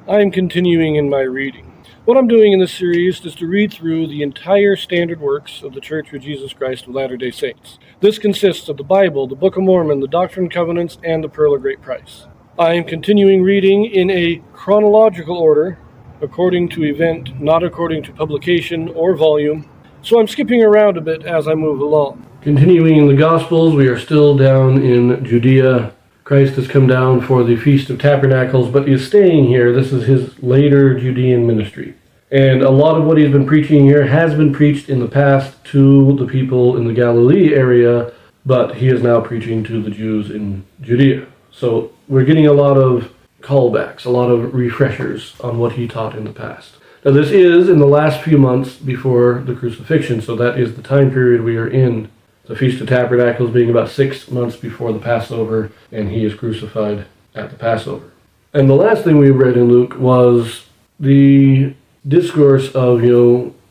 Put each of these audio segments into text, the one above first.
I am continuing in my reading. What I'm doing in this series is to read through the entire standard works of the Church of Jesus Christ of Latter-day Saints. This consists of the Bible, the Book of Mormon, the Doctrine and Covenants, and the Pearl of Great Price. I am continuing reading in a chronological order, according to event, not according to publication or volume, so I'm skipping around a bit as I move along. Continuing in the Gospels, we are still down in Judea. Christ has come down for the Feast of Tabernacles, but is staying here. This is his later Judean ministry. And a lot of what he's been preaching here has been preached in the past to the people in the Galilee area, but he is now preaching to the Jews in Judea. So we're getting a lot of callbacks, a lot of refreshers on what he taught in the past. Now this is in the last few months before the crucifixion, so that is the time period we are in. The Feast of Tabernacles being about 6 months before the Passover, and he is crucified at the Passover. And the last thing we read in Luke was the discourse of,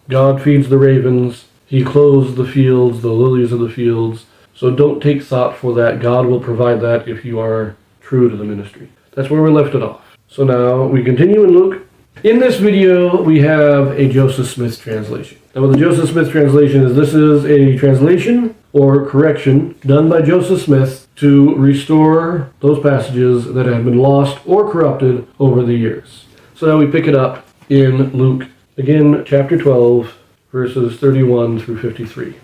God feeds the ravens, he clothes the fields, the lilies of the fields, so don't take thought for that. God will provide that if you are true to the ministry. That's where we left it off. So now we continue in Luke. In this video, we have a Joseph Smith translation. Now what the Joseph Smith translation is, this is a translation or correction done by Joseph Smith to restore those passages that have been lost or corrupted over the years. So now we pick it up in Luke, again, chapter 12, verses 31 through 53.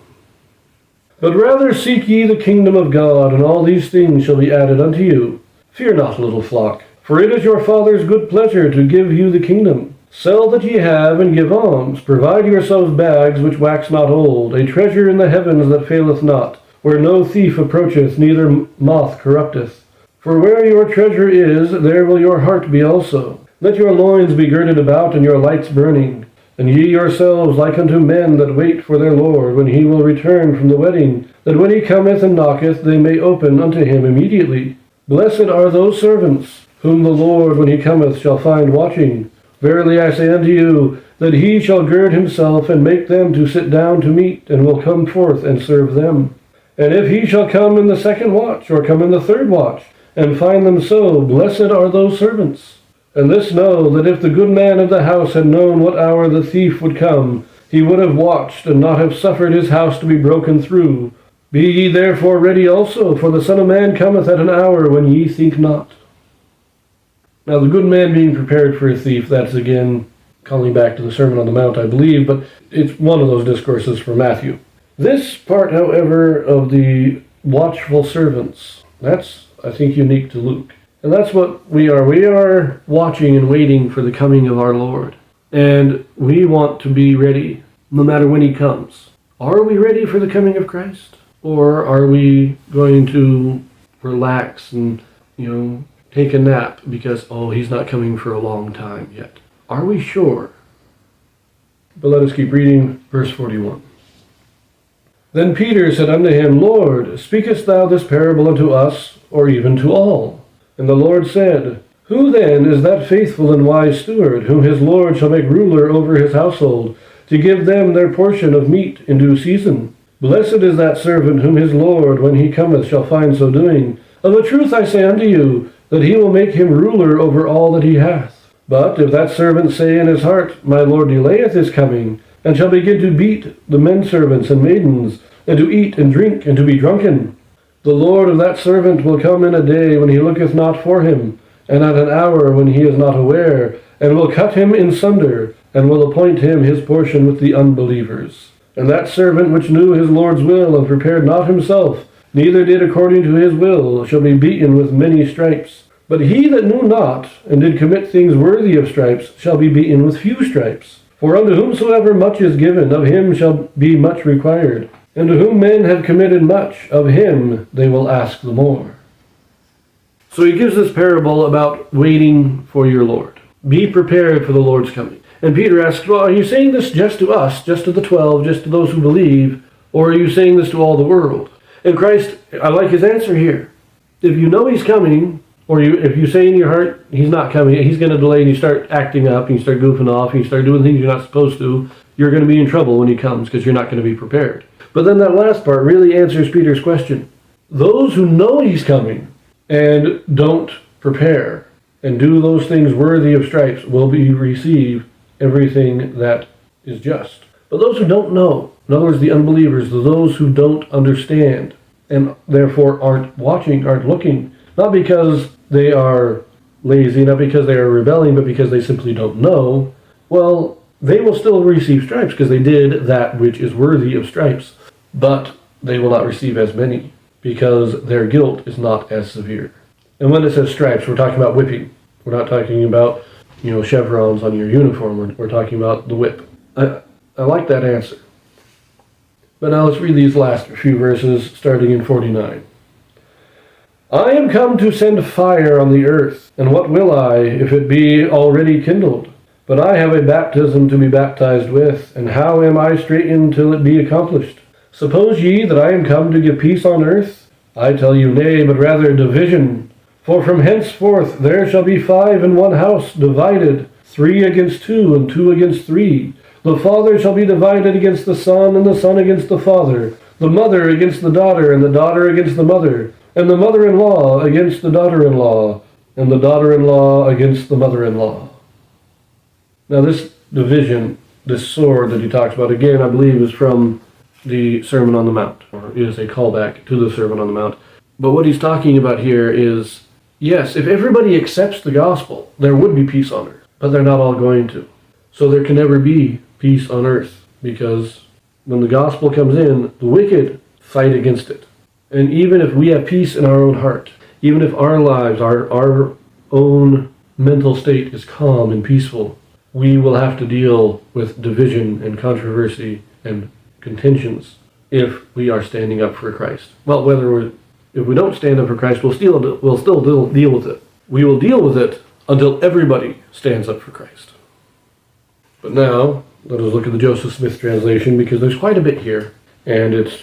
But rather seek ye the kingdom of God, and all these things shall be added unto you. Fear not, little flock, for it is your Father's good pleasure to give you the kingdom. Sell that ye have, and give alms. Provide yourselves bags which wax not old, a treasure in the heavens that faileth not, where no thief approacheth, neither moth corrupteth. For where your treasure is, there will your heart be also. Let your loins be girded about, and your lights burning. And ye yourselves like unto men that wait for their Lord, when he will return from the wedding, that when he cometh and knocketh, they may open unto him immediately. Blessed are those servants, whom the Lord, when he cometh, shall find watching. Verily I say unto you, that he shall gird himself, and make them to sit down to meat, and will come forth and serve them. And if he shall come in the second watch, or come in the third watch, and find them so, blessed are those servants. And this know, that if the good man of the house had known what hour the thief would come, he would have watched, and not have suffered his house to be broken through. Be ye therefore ready also, for the Son of Man cometh at an hour when ye think not. Now the good man being prepared for a thief, that's again calling back to the Sermon on the Mount, I believe, but it's one of those discourses for Matthew. This part, however, of the watchful servants, that's, I think, unique to Luke. And that's what we are. We are watching and waiting for the coming of our Lord. And we want to be ready no matter when he comes. Are we ready for the coming of Christ? Or are we going to relax and, take a nap because, he's not coming for a long time yet? Are we sure? But let us keep reading verse 41. Then Peter said unto him, Lord, speakest thou this parable unto us, or even to all? And the Lord said, Who then is that faithful and wise steward, whom his Lord shall make ruler over his household, to give them their portion of meat in due season? Blessed is that servant whom his Lord, when he cometh, shall find so doing. Of a truth I say unto you, that he will make him ruler over all that he hath. But if that servant say in his heart, My Lord delayeth his coming, and shall begin to beat the menservants and maidens, and to eat and drink, and to be drunken, the Lord of that servant will come in a day when he looketh not for him, and at an hour when he is not aware, and will cut him in sunder, and will appoint him his portion with the unbelievers. And that servant which knew his Lord's will, and prepared not himself, neither did according to his will, shall be beaten with many stripes. But he that knew not, and did commit things worthy of stripes, shall be beaten with few stripes. For unto whomsoever much is given, of him shall be much required. And to whom men have committed much, of him they will ask the more. So he gives this parable about waiting for your Lord. Be prepared for the Lord's coming. And Peter asks, well, are you saying this just to us, just to the 12, just to those who believe, or are you saying this to all the world? And Christ, I like his answer here. If you know he's coming, or if you say in your heart he's not coming, he's going to delay, and you start acting up, and you start goofing off, and you start doing things you're not supposed to, you're going to be in trouble when he comes because you're not going to be prepared. But then that last part really answers Peter's question. Those who know he's coming and don't prepare and do those things worthy of stripes will receive everything that is just. But those who don't know, in other words, the unbelievers, those who don't understand, and therefore aren't watching, aren't looking, not because they are lazy, not because they are rebelling, but because they simply don't know, well, they will still receive stripes because they did that which is worthy of stripes, but they will not receive as many because their guilt is not as severe. And when it says stripes, we're talking about whipping. We're not talking about, chevrons on your uniform. We're talking about the whip. I like that answer. But now let's read these last few verses, starting in 49. I am come to send fire on the earth, and what will I, if it be already kindled? But I have a baptism to be baptized with, and how am I straitened till it be accomplished? Suppose ye that I am come to give peace on earth? I tell you nay, but rather division. For from henceforth there shall be 5 in one house, divided, 3 against 2, and 2 against 3. The father shall be divided against the son, and the son against the father, the mother against the daughter, and the daughter against the mother, and the mother-in-law against the daughter-in-law, and the daughter-in-law against the mother-in-law. Now this division, this sword that he talks about, again, I believe is from the Sermon on the Mount, or is a callback to the Sermon on the Mount. But what he's talking about here is, yes, if everybody accepts the gospel, there would be peace on earth, but they're not all going to. So there can never be peace on earth, because when the gospel comes in, the wicked fight against it. And even if we have peace in our own heart, even if our lives, our own mental state is calm and peaceful, we will have to deal with division and controversy and contentions if we are standing up for Christ. Well, if we don't stand up for Christ, we'll still deal with it. We will deal with it until everybody stands up for Christ. But now, let us look at the Joseph Smith translation, because there's quite a bit here, and it's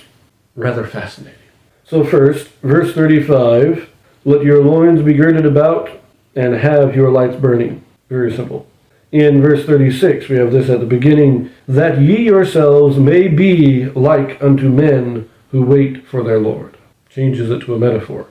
rather fascinating. So first, verse 35, let your loins be girded about, and have your lights burning. Very simple. In verse 36, we have this at the beginning, that ye yourselves may be like unto men who wait for their Lord. Changes it to a metaphor.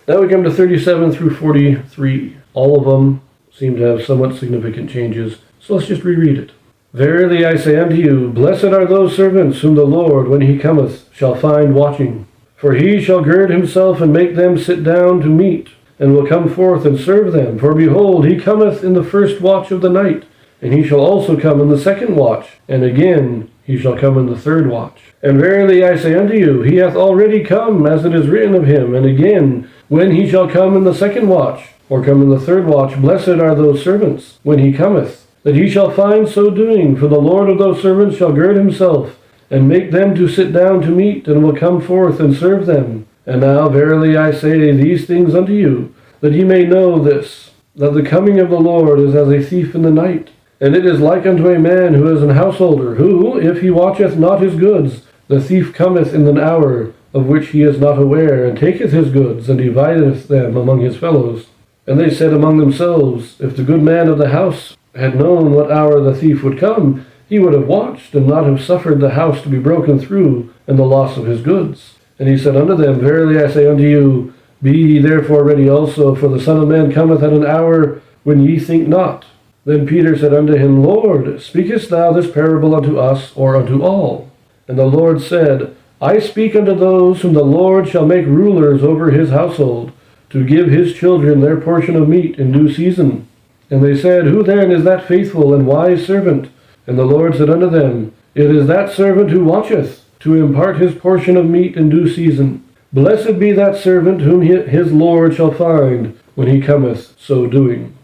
Now we come to 37 through 43. All of them seem to have somewhat significant changes, so let's just reread it. Verily I say unto you, blessed are those servants whom the Lord, when he cometh, shall find watching. For he shall gird himself and make them sit down to meat, and will come forth and serve them. For behold, he cometh in the first watch of the night, and he shall also come in the second watch, and again he shall come in the third watch. And verily I say unto you, he hath already come, as it is written of him, and again, when he shall come in the second watch, or come in the third watch, blessed are those servants, when he cometh, that he shall find so doing. For the Lord of those servants shall gird himself, and make them to sit down to meat, and will come forth and serve them. And now verily I say these things unto you, that ye may know this, that the coming of the Lord is as a thief in the night. And it is like unto a man who is an householder, who, if he watcheth not his goods, the thief cometh in an hour of which he is not aware, and taketh his goods, and divideth them among his fellows. And they said among themselves, if the good man of the house had known what hour the thief would come, he would have watched, and not have suffered the house to be broken through, and the loss of his goods. And he said unto them, verily I say unto you, be ye therefore ready also, for the Son of Man cometh at an hour when ye think not. Then Peter said unto him, Lord, speakest thou this parable unto us, or unto all? And the Lord said, I speak unto those whom the Lord shall make rulers over his household, to give his children their portion of meat in due season. And they said, Who then is that faithful and wise servant? And the Lord said unto them, It is that servant who watcheth, to impart his portion of meat in due season. Blessed be that servant whom his Lord shall find, when he cometh so doing.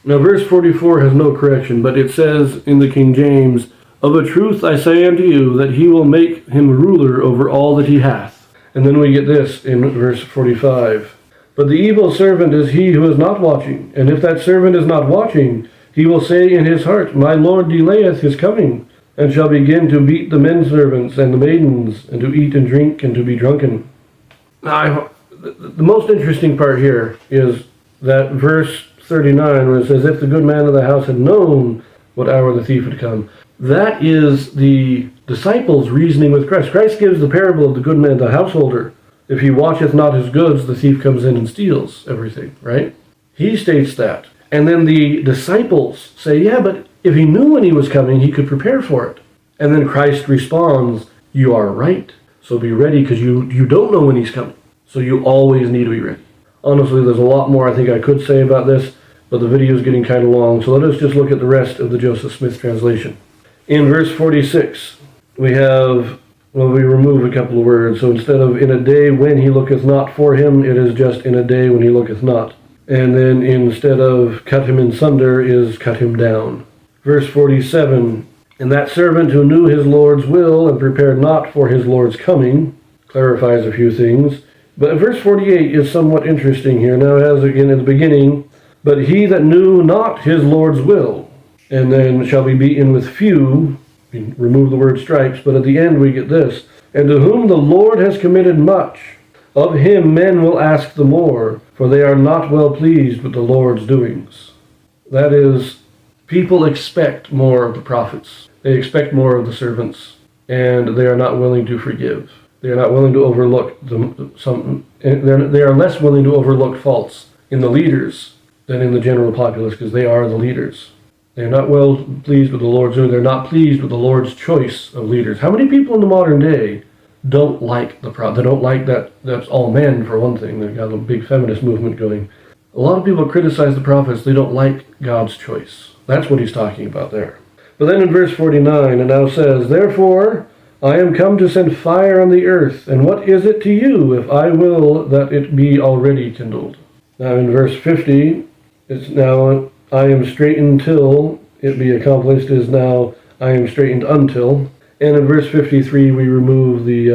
Now verse 44 has no correction, but it says in the King James, Of a truth I say unto you, that he will make him ruler over all that he hath. And then we get this in verse 45. But the evil servant is he who is not watching. And if that servant is not watching, he will say in his heart, My Lord delayeth his coming, and shall begin to beat the men servants and the maidens, and to eat and drink, and to be drunken. Now, the most interesting part here is that verse 39, where it says, If the good man of the house had known what hour the thief would come. That is the disciples reasoning with Christ. Christ gives the parable of the good man, the householder. If he watcheth not his goods, the thief comes in and steals everything, right? He states that. And then the disciples say, yeah, but if he knew when he was coming, he could prepare for it. And then Christ responds, you are right. So be ready, because you don't know when he's coming. So you always need to be ready. Honestly, there's a lot more I think I could say about this, but the video is getting kind of long. So let us just look at the rest of the Joseph Smith translation. In verse 46, we remove a couple of words. So instead of in a day when he looketh not for him, it is just in a day when he looketh not. And then instead of cut him in sunder is cut him down. Verse 47, and that servant who knew his Lord's will and prepared not for his Lord's coming, clarifies a few things. But verse 48 is somewhat interesting here. Now it has again in the beginning, but he that knew not his Lord's will, and then shall be beaten with few, remove the word stripes, but at the end we get this, and to whom the Lord has committed much, of him men will ask the more, for they are not well pleased with the Lord's doings. That is, people expect more of the prophets. They expect more of the servants, and they are not willing to forgive. They are not willing to overlook they are less willing to overlook faults in the leaders than in the general populace, because they are the leaders. They are not well pleased with the Lord's doing. They're not pleased with the Lord's choice of leaders. How many people in the modern day don't like the prophet? They don't like that that's all men, for one thing. They've got a big feminist movement going. A lot of people criticize the prophets. They don't like God's choice. That's what he's talking about there. But then in verse 49, it now says, therefore I am come to send fire on the earth, and what is it to you if I will that it be already kindled? Now in verse 50, it's now I am straitened till it be accomplished, is now I am straitened until. And in verse 53 we remove the.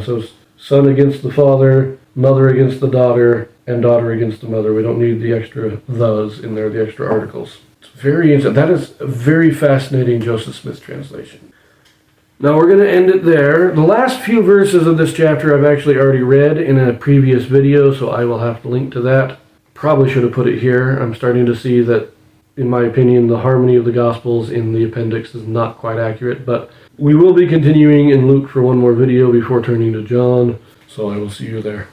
So son against the father, mother against the daughter, and daughter against the mother. We don't need the extra thes in there, the extra articles. It's very interesting. That is a very fascinating Joseph Smith translation. Now we're going to end it there. The last few verses of this chapter I've actually already read in a previous video, so I will have to link to that. Probably should have put it here. I'm starting to see that, in my opinion, the harmony of the Gospels in the appendix is not quite accurate, but we will be continuing in Luke for one more video before turning to John, so I will see you there.